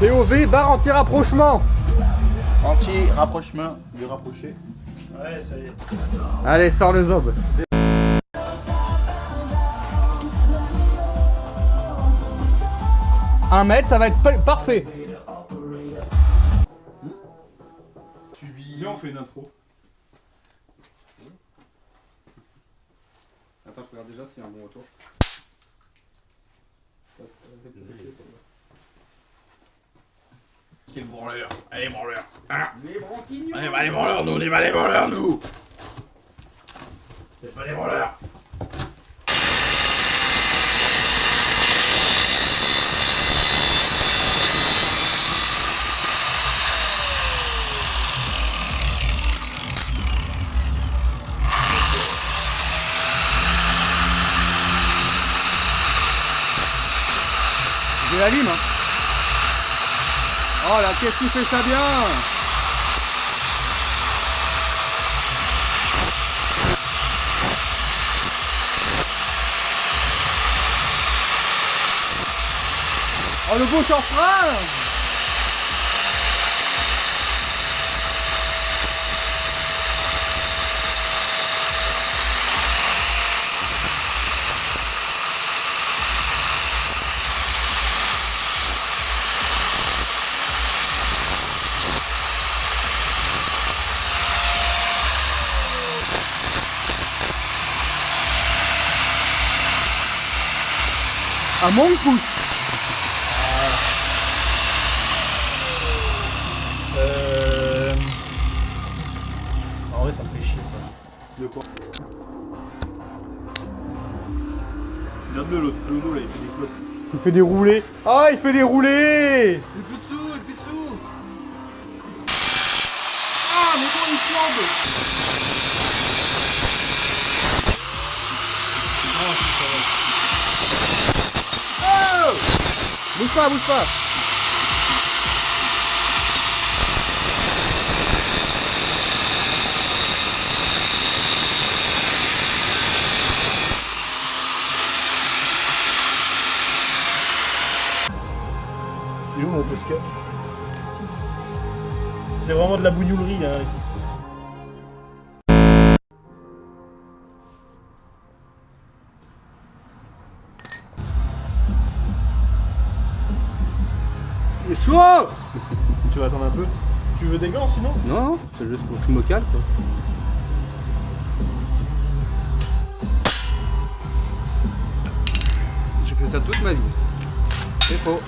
POV, barre anti-rapprochement. Anti-rapprochement, du rapproché. Ouais, ça y est. Allez, sors le zob. Un mètre, ça va être parfait. Viens, on fait une intro. Attends, je regarde déjà s'il y a un bon retour. Quel branleur. Allez, branleur. Hein. Allez, branleurs, nous, on est pas les branleurs, nous. C'est pas les branleurs. J'ai la lime. Hein. Oh là, qu'est-ce qu'il fait ça bien? Oh, le beau surfrein. Un monk pouce. En vrai, ça me fait chier ça. De quoi? Regarde-le, l'autre clodo là, il fait des clopes. Il fait des roulés. Ah, il fait des roulés. Il plus dessous, il plus dessous. Ah, mais bon, il flambe. Oh, bouge pas, bouge pas. Il est où mon posca? C'est vraiment de la bougnoulerie hein. Il est chaud. Tu vas attendre un peu? Tu veux des gants sinon? Non, c'est juste pour que je me cale quoi. J'ai fait ça toute ma vie. C'est faux.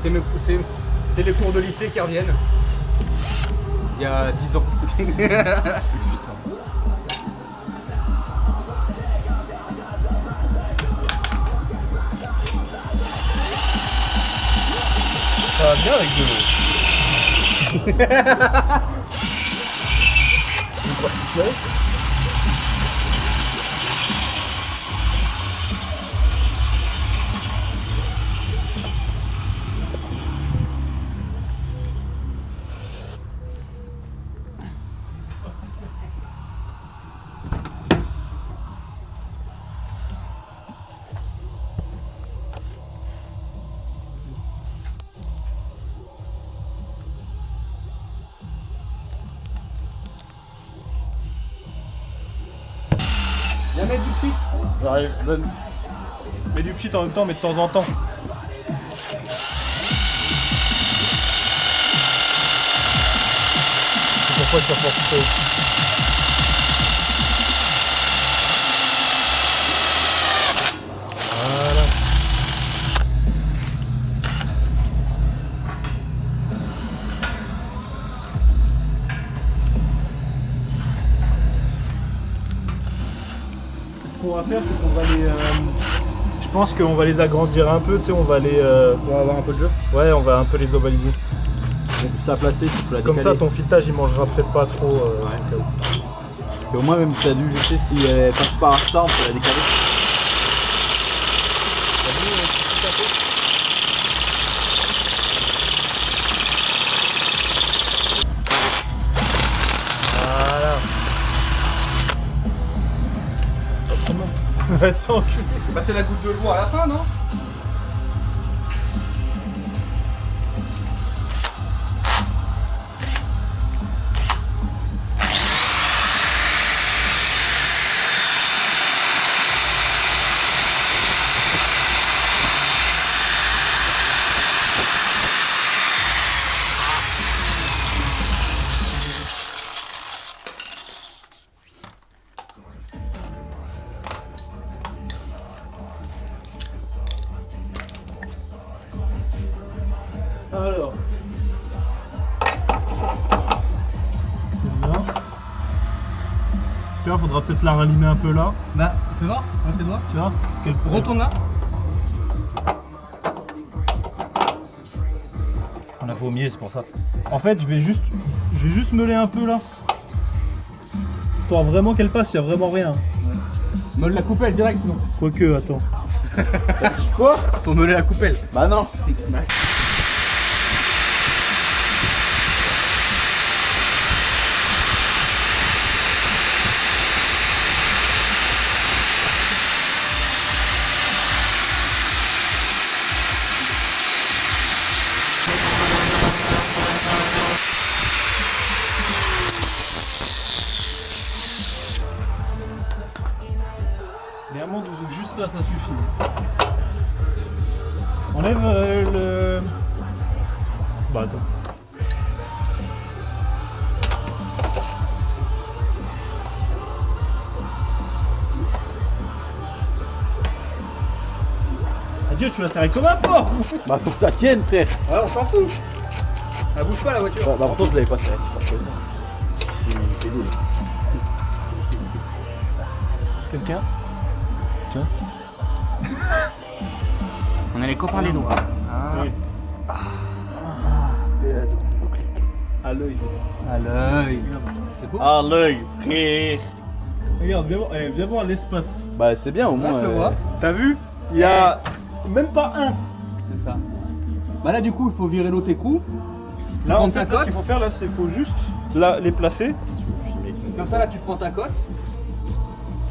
C'est les cours de lycée qui reviennent. Il y a 10 ans. Ça va bien avec de l'eau. C'est quoi ça? Viens mettre du pchit. J'arrive, donne. Mets du pchit en même temps, mais de temps en temps. C'est pourquoi tu vas pouvoir tout ça. Voilà. Ce qu'on va faire, c'est qu'on va les... je pense qu'on va les agrandir un peu, tu sais, on va les... On va avoir un peu de jeu. Ouais, on va un peu les ovaliser. On peut se la placer si tu la Comme décaler. ça, ton filetage, il mangera peut-être pas trop. Ouais. Et au moins, même si t'as dû, je sais, si elle passe par ça, on peut la décaler. Voilà. Va te faire enculer. Bah c'est la goutte de l'eau à la fin, non? Tu vois, faudra peut-être la rallumer un peu là. Bah, fais voir, on tes doigts. Tu vois parce qu'elle Retourne là. On a fait au milieu, c'est pour ça. En fait, je vais juste meuler un peu là. Histoire vraiment qu'elle passe, il n'y a vraiment rien. Meule la coupelle direct sinon. Quoique, attends. Quoi? Faut meuler la coupelle. Bah non. Mais à mon avis, juste ça, ça suffit. Enlève le... Bah attends. Adieu, tu l'as serré comme un porc. Bah faut que ça tienne, frère. Ouais, on s'en fout. Elle bouge pas la voiture. Bah pourtant je l'avais pas serré, c'est pas ça. C'est nul. Quelqu'un? On a les copains les doigts. Oui. À l'œil. À l'œil. C'est beau. Ah l'œil, frère. Regarde, viens voir l'espace. Bah c'est bien au moins. Là, je le vois. T'as vu? Il y a même pas un. C'est ça. Bah là du coup il faut virer l'autre écrou. Là, prends en ta fait, ce cote. qu'il faut faire, là, c'est faut juste là, les placer. Comme ça là tu prends ta cote.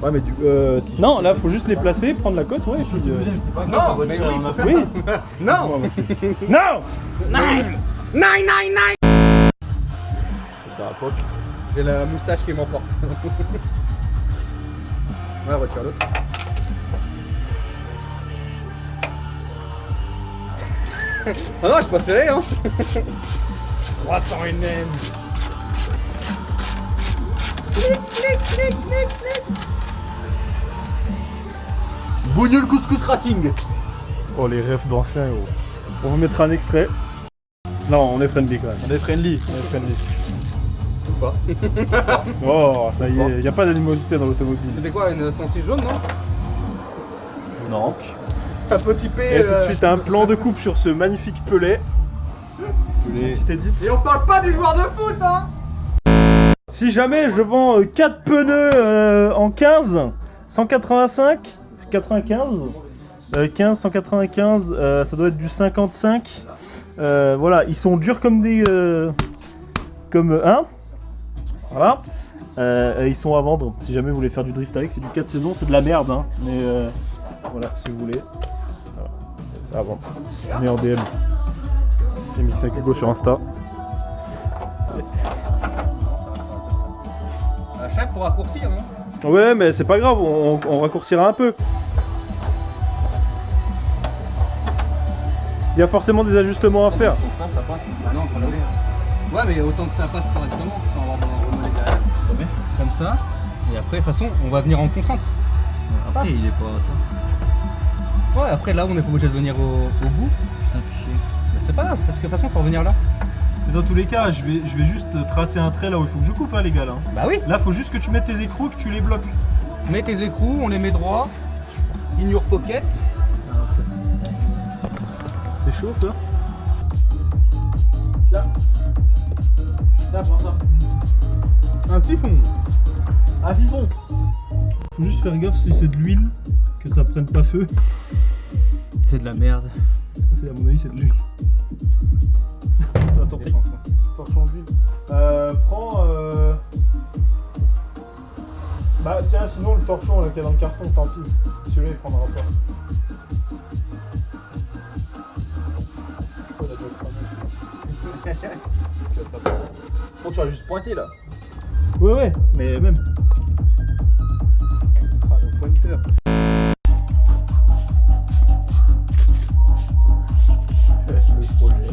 Ouais mais du si. Non, là, faut juste les placer, prendre la cote, ouais, et puis... C'est pas Non, mais oui, faut faire Oui. ça. Non. Non! C'est un poc. J'ai la moustache qui m'emporte. Ouais, retire l'autre. Ah non, je suis pas serré hein. 300 NM. Bougnoul couscous racing. Oh, les refs d'anciens, gros. On va mettre un extrait. Non, on est friendly quand même. On est friendly. On est friendly. Ou pas. Oh, ça y est, y a pas d'animosité dans l'automobile. C'était quoi, une 106 jaune non? Non. Un petit P. Et tout de suite, un plan de coupe sur ce magnifique pelé. Tu t'es dit. Et on parle pas du joueur de foot hein. Si jamais je vends 4 pneus en 15, 185, 95, 15, 195, ça doit être du 55. Voilà, ils sont durs comme des... comme un. Voilà. Et ils sont à vendre. Si jamais vous voulez faire du drift avec, c'est du 4 saisons, c'est de la merde. Hein, mais voilà, si vous voulez. Voilà. C'est à vendre. On est en DM. J'ai mis 5 Hugo sur Insta. Chef, faut raccourcir hein. Ouais, mais c'est pas grave, on raccourcira un peu. Il y a forcément des ajustements à faire. Ça passe. Ah non, faut l'enlever. Ouais, mais autant que ça passe correctement, sans avoir besoin de remonter derrière. Comme ça. Et après, de toute façon, on va venir en contrainte. Après il est pas. Ouais, après là, on est pas obligé de venir au bout. Putain fichier. Mais c'est pas grave, parce que de toute façon, faut revenir là. Mais dans tous les cas, je vais juste tracer un trait là où il faut que je coupe, hein, les gars. Là. Bah oui. Là, faut juste que tu mettes tes écrous, que tu les bloques. Mets tes écrous, on les met droit. In your pocket. C'est chaud ça. Tiens, prends ça. Un petit fond. Un vivon. Faut juste faire gaffe si c'est de l'huile, que ça prenne pas feu. C'est de la merde. À mon avis, c'est de l'huile. Ça, tant pis. Torchon d'huile. Prends. Bah tiens, sinon le torchon là qu'il y a dans le carton, tant pis. Celui-là il prendra pas. Oh, il a déjà cramé. Bon, tu vas juste pointer là. Ouais, mais même. Ah, le pointeur. Le projet. De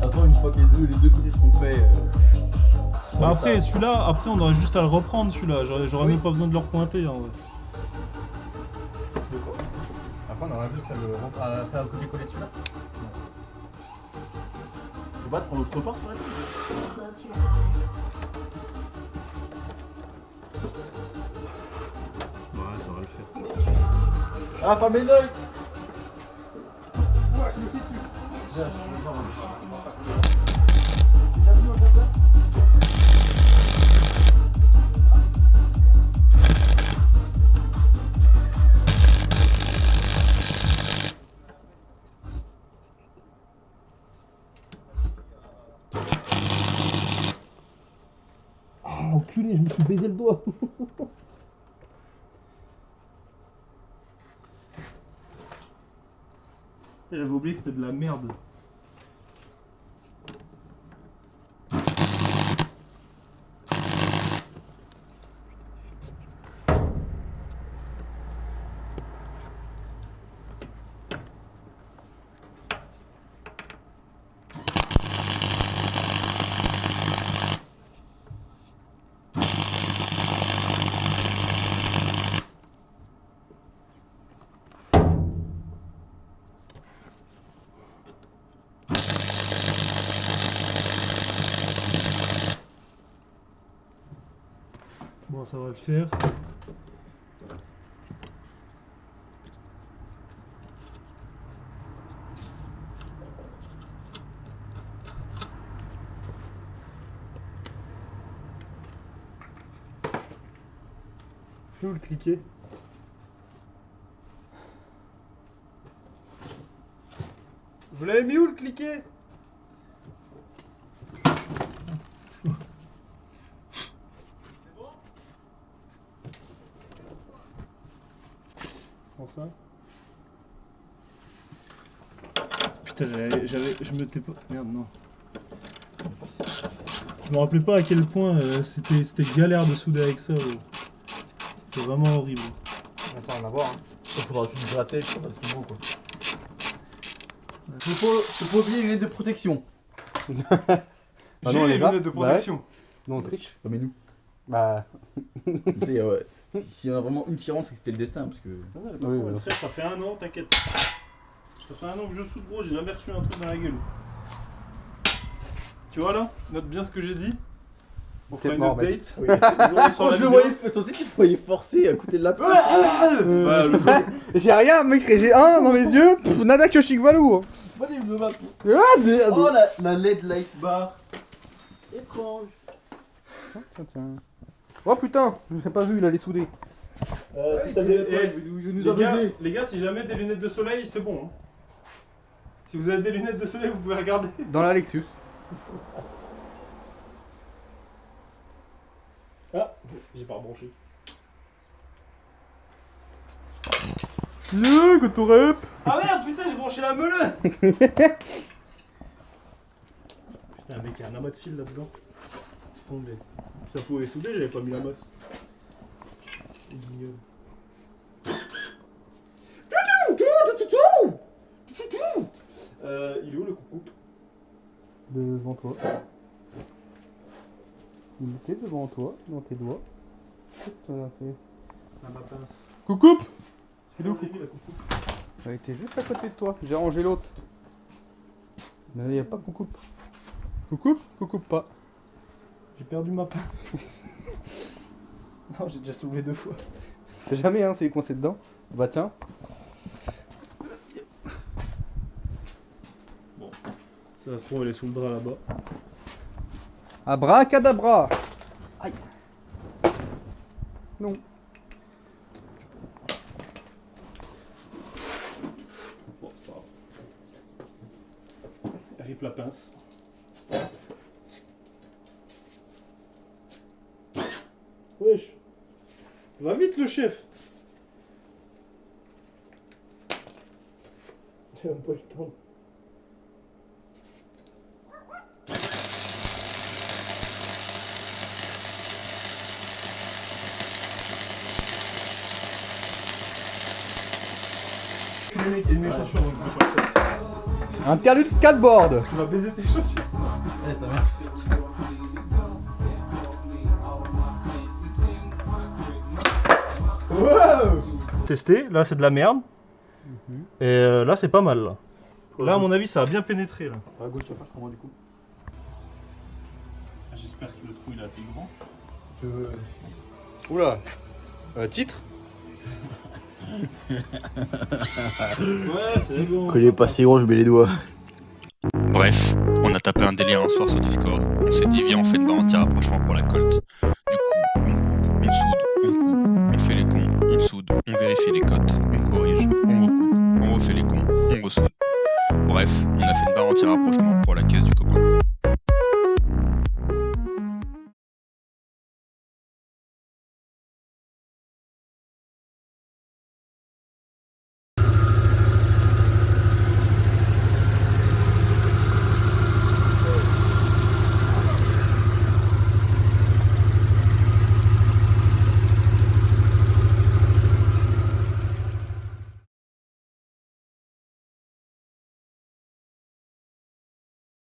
toute façon, une fois que les deux côtés seront faits. Bah après, celui-là, après on aurait juste à le reprendre celui-là. J'aurais même pas besoin de le repointer en vrai. Après, on aura juste à faire un copier-coller dessus là. Tu peux pas te prendre l'autre part sur la tête. Ah, ferme les yeux. Oh, enculé, je me suis baisé le doigt. J'avais oublié que c'était de la merde. Bon, ça va le faire. Je peux où le cliquer? Vous l'avez mis où le cliquer? Ça. Putain, je me t'ai pas. Merde, non. Je me rappelais pas à quel point c'était galère de souder avec ça. C'est vraiment horrible. Ça va en avoir. Hein. Il faudra juste gratter, je sais pas ce mot quoi. Faut pas oublier les lunettes de protection. Ah non, les lunettes de protection. Ouais. Non, on triche. Comme nous. Bah. Tu sais, ouais. S'il y en a vraiment une qui rentre, c'est que c'était le destin. Parce que. Oui, frère, ça fait 1 an, t'inquiète. Ça fait 1 an que je soude, gros, j'ai jamais reçu un truc dans la gueule. Tu vois là? Note bien ce que j'ai dit. On fera une update. Oui. Je le voyais, toi aussi tu le voyais forcer à côté de la porte. J'ai rien, mec, j'ai un dans mes yeux. Nada que chic valou. Oh la LED light bar. Étrange. Oh putain, j'ai pas vu, il allait souder. Si t'as les gars, si jamais des lunettes de soleil, c'est bon. Hein. Si vous avez des lunettes de soleil, vous pouvez regarder. Dans la Lexus. Ah, j'ai pas rebranché. Yeah, go to rep. Ah merde, putain, j'ai branché la meuleuse. Putain, mec, il y a un amas de fil là-dedans. C'est tombé. Ça pouvait souder, j'avais pas mis la masse. Guignol. Il est où le coucou? Devant toi. Il était devant toi, dans tes doigts. Qu'est-ce que t'en as fait? À ma pince. Coucou. C'est où la coucou? Elle était juste à côté de toi, j'ai rangé l'autre. Mais il n'y a pas coucou. Coucou, coucou pas. J'ai perdu ma pince. Non, j'ai déjà soulevé 2 fois. C'est jamais, hein, c'est coincé dedans. Bah tiens. Bon, ça se trouve, elle est sous le drap là-bas. Abracadabra. Aïe. Non. Bon, c'est pas grave. Rip la pince. Wesh. Va vite le chef. J'ai même pas eu le temps. Tu les mec, il y a mes chaussures donc je vais pas le faire. Interlude skateboard. Tu vas baiser tes chaussures. Eh, t'as merde. Wow. Testé, là c'est de la merde. Et là c'est pas mal là. Là à mon avis ça a bien pénétré là. À gauche, tu vas faire comment du coup? J'espère que le trou il est assez grand. Oula. Titre. Ouais, c'est bon. Quand j'ai passé gros, je mets les doigts. Bref, on a tapé un délire un soir sur Discord. On s'est dit, viens, on fait une barre anti-rapprochement pour la colte. Du coup, on coupe, on soude, on coupe, on fait les cons, on soude, on vérifie les cotes, on corrige, on recoupe, on refait les cons, on ressoude. Bref, on a fait une barre anti-rapprochement pour la caisse du copain.